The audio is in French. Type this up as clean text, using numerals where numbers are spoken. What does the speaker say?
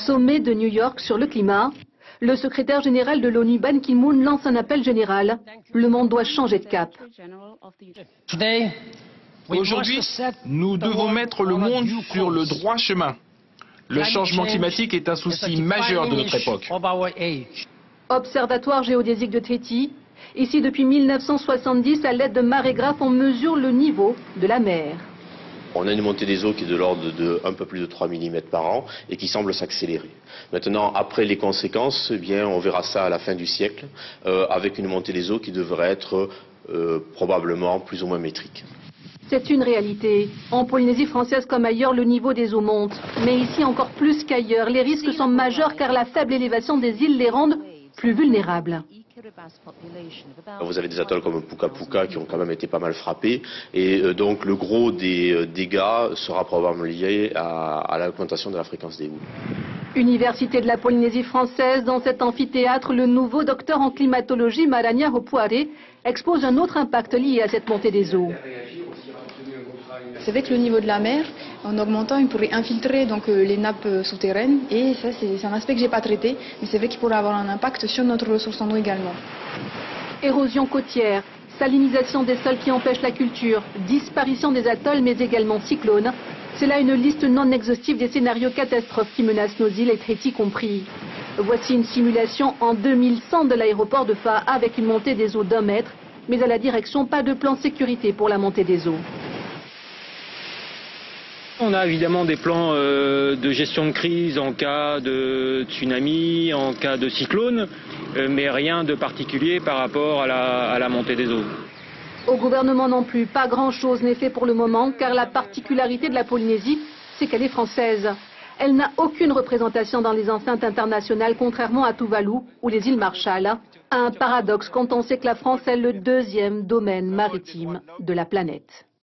Sommet de New York sur le climat. Le secrétaire général de l'ONU Ban Ki-moon lance un appel général. Le monde doit changer de cap. Aujourd'hui, nous devons mettre le monde sur le droit chemin. Le changement climatique est un souci majeur de notre époque. Observatoire géodésique de Tahiti. Ici, depuis 1970, à l'aide de marégraphes, on mesure le niveau de la mer. On a une montée des eaux qui est de l'ordre de un peu plus de 3 mm par an et qui semble s'accélérer. Maintenant, après les conséquences, eh bien, on verra ça à la fin du siècle, avec une montée des eaux qui devrait être probablement plus ou moins métrique. C'est une réalité. En Polynésie française comme ailleurs, le niveau des eaux monte. Mais ici, encore plus qu'ailleurs, les risques sont majeurs car la faible élévation des îles les rendent plus vulnérables. Vous avez des atolls comme Puka Puka qui ont quand même été pas mal frappés et donc le gros des dégâts sera probablement lié à l'augmentation de la fréquence des houles. Université de la Polynésie française, dans cet amphithéâtre, le nouveau docteur en climatologie Marania Hopuare expose un autre impact lié à cette montée des eaux. C'est vrai que le niveau de la mer, en augmentant, il pourrait infiltrer donc, les nappes souterraines et ça c'est un aspect que je n'ai pas traité, mais c'est vrai qu'il pourrait avoir un impact sur notre ressource en eau également. Érosion côtière, salinisation des sols qui empêche la culture, disparition des atolls mais également cyclones. C'est là une liste non exhaustive des scénarios catastrophes qui menacent nos îles et Tahiti compris. Voici une simulation en 2100 de l'aéroport de Faa avec une montée des eaux d'1 mètre, mais à la direction pas de plan sécurité pour la montée des eaux. On a évidemment des plans de gestion de crise en cas de tsunami, en cas de cyclone, mais rien de particulier par rapport à la montée des eaux. Au gouvernement non plus, pas grand-chose n'est fait pour le moment, car la particularité de la Polynésie, c'est qu'elle est française. Elle n'a aucune représentation dans les enceintes internationales, contrairement à Tuvalu ou les îles Marshall. Un paradoxe quand on sait que la France est le 2e domaine maritime de la planète.